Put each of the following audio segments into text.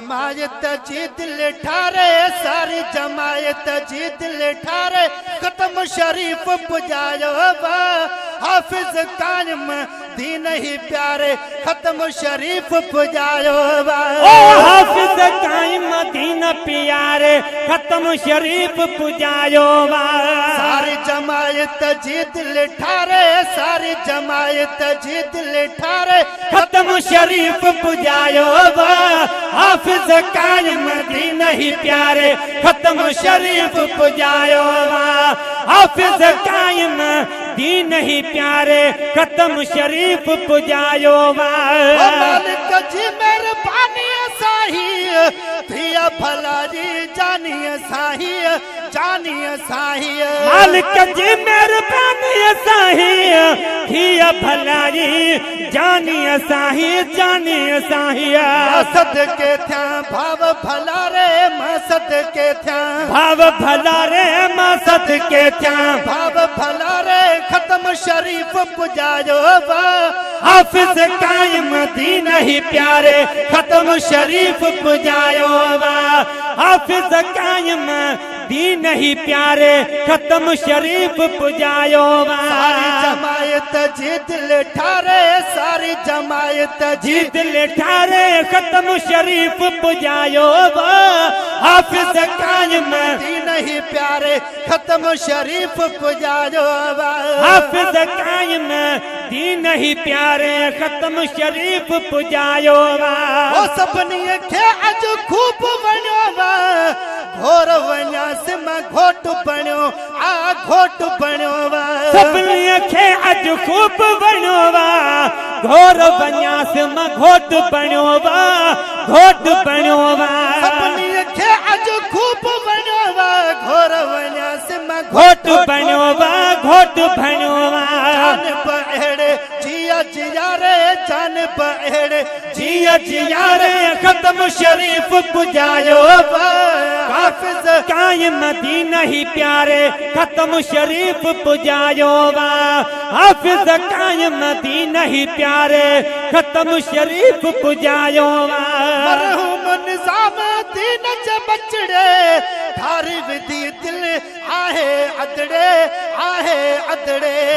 जमायत जी दिल ठारे सारी जमायत जी दिल ठारे खत्म शरीफ पुजायो बा हाफिज कायम दीन ही प्यारे खत्म शरीफ पुजायो बा हाफिज कायम दीन प्यारे खत्म शरीफ पुजायो बा सारी जमायत जी दिल ठारे सारी जमायत जी दिल ठारे खत्म शरीफ पुजायो बा हाफिज कायम दीन ही प्यारे खत्म शरीफ पुजायो बा हाफिज कायम दीन ही प्यारे खत्म शरीफ पुजायो बा मालिक जी मेहरबानी साही थिया भला जी जानिए साही जानिए साही मालिक जी मेहरबानी साही थिया भला जी जानिए साही जानिए साही मसद के थ्या भाव भला रे मसद के थ्या भाव भला रे मसद के थ्या भाव भला रे खत्म शरीफ पुजायो बा हाफिज कायम दीन ही प्यारे खत्म शरीफ पुजायो बा हाफिज कायम दीन ही प्यारे खत्म शरीफ पुजायो बा सारी जमायत जी दिल ठारे सारी जमायत जी दिल ठारे खत्म शरीफ पुजायो बा हाफिज कायम दीन ही प्यारे खत्म शरीफ पुजायो बा हाफिज कायम दीन ही प्यारे खत्म शरीफ पुजायो बा ओ सपनी खे अज खूब वणियो बा घोर वन्यास में घोट बणियो आ घोट बणियो बा सपनी खे अज खूब वणियो बा घोर वन्यास में घोट बणियो बा घोट बणियो बा सपनी खे अज खूब वणियो बा घोर वन्यास में घोट बणियो बा घोट बणियो बा जान बहेड़े जिया जिया रे जान बहेड़े जिया जिया रे खत्म शरीफ पुजायो बा हाफिज कायम दीन ही प्यारे खत्म शरीफ पुजायो बा हाफिज कायम दीन ही प्यारे खत्म शरीफ पुजायो बा मरहूम निजाम दीन च बचड़े थारी विधि दिल आहे अदड़े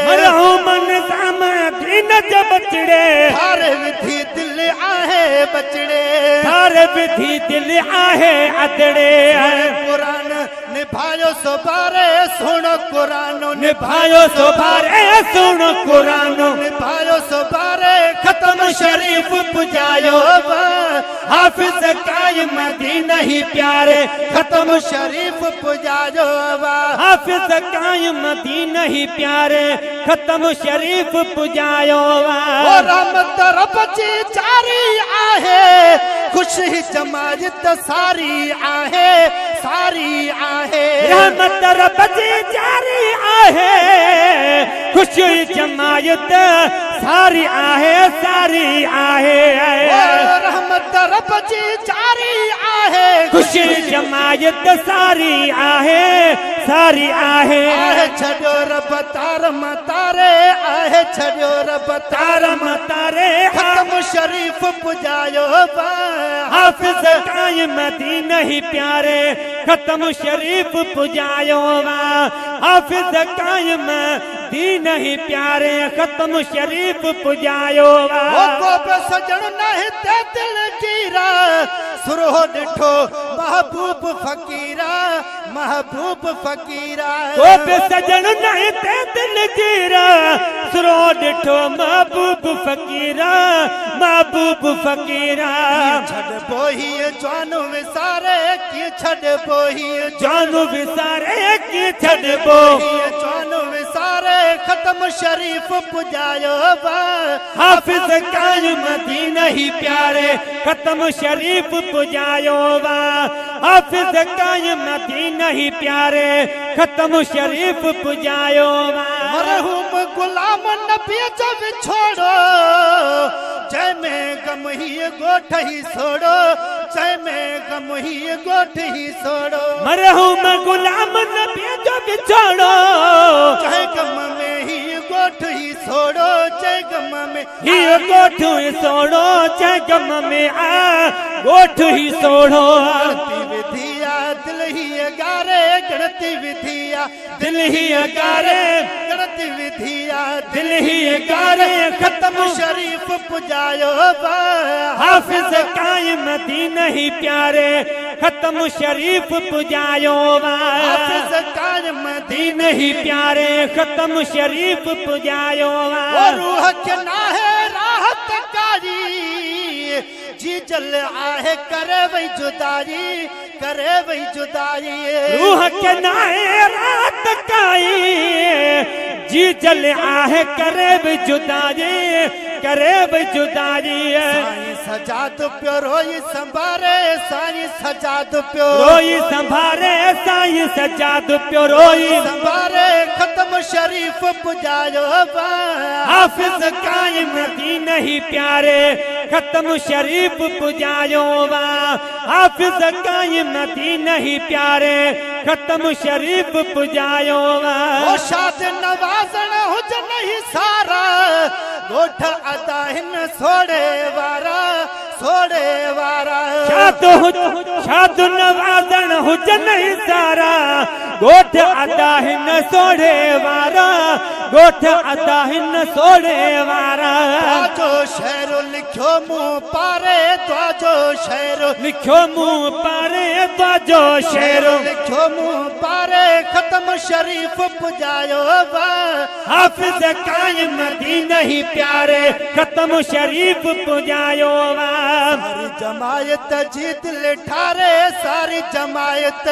मरहूम निजाम दीन च बचड़े थारे विधि दिल आहे बचड़े थारे विधि दिल आहे अदड़े कुरान निभायो सोबारे सुनो कुरान निभायो सोबारे सुनो कुरान निभायो सोबारे खत्म शरीफ पुजायो बा हाफिज कायम दीन ही प्यारे खत्म शरीफ पुजायो बा हाफिज कायम दीन ही प्यारे खत्म शरीफ पुजायो बा ओ रहमत रब जी जारी आहे खुश ही जमायत सारी आहे रहमत रब जी जारी आहे खुश ही जमायत सारी आहे रहमत रब जी जारी आहे खुशी जमायत सारी आहे छॾियो रब तार मतारे आहे छॾियो रब तार मतारे खत्म शरीफ पुजायो बा हाफिज कायम दीन ही प्यारे खत्म शरीफ पुजायो बा हाफिज कायम दीन ही प्यारे खत्म शरीफ पुजायो बा को पे सजण नहीं ते दिल कीरा सुरो ॾिठो महबूब फकीरा को पे सजण नहीं ते दिल कीरा सुरो ॾिठो महबूब फकीरा छॾ बोही जान विसारे की छॾ बोही जान विसारे की छॾ बोही जान विसारे खत्म शरीफ पुजायो बा हाफिज कायम दीन ही प्यारे खत्म शरीफ पुजायो बा हाफिज कायम दीन ही प्यारे खत्म शरीफ पुजायो बा मरहूम गुलाम नबी जो विछोड़ो जय में गम ही गोठ ही सोड़ो जय में गम ही गोठ ही सोड़ो मरहूम गुलाम नबी जो विछोड़ो जय गम में ही गोठ ही सोड़ो जय जय गम में ही गोठ ही सोड़ो जय गम में आ गोठ ही सोड़ो गणति विधिया दिल ही अगारे गणति विधिया दिल ही अगारे गणति विधिया दिल ही अगारे खत्म शरीफ पुजायो बा हाफिज कायम दीन ही प्यारे खत्म शरीफ पुजायो वा हाफिज कायम दीन ही प्यारे खत्म शरीफ पुजायो वा वो रूह के नाहे राहत कारी जी जल आहे करे वही जुदाई करे वही जुदाई रूह के नाहे रात काई जी जल आहे करे भी जुदाई करे भी जुदाई साईं सजाद प्यो रोई संभारे साईं सजाद प्यो रोई संभारे साईं सजाद प्यो रोई संभारे खत्म शरीफ पुजायो बा हाफिज कायम दीन ही प्यारे खत्म शरीफ पुजायो वा हाफिज कायम दीन ही प्यारे खत्म शरीफ पुजायो वा वो शाद नवाजन हुजन ही सारा गोठ अदा हिन सोड़े वारा शाद नवाजन हुजन ही सारा गोठ अदा हिन सोड़े वारा गोठ अदा हिन सोड़े वारा जो शेरो लिखो मुंह पारे जो शेरो लिखो मुंह पारे जो शेरो लिखो मुंह पारे खत्म शरीफ पुजायो बा हाफिज कायम दीन ही प्यारे खत्म शरीफ पुजायो वा सारी जमायत जी दिल ठारे सारी जमायत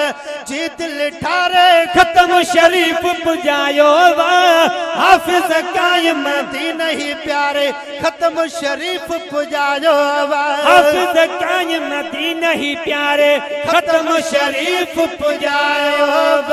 जी दिल ठारे खत्म शरीफ पुजायो वा हाफिज कायम दीन ही प्यारे खत्म शरीफ पुजायो वा हाफिज कायम दीन ही प्यारे खत्म शरीफ पुजायो वा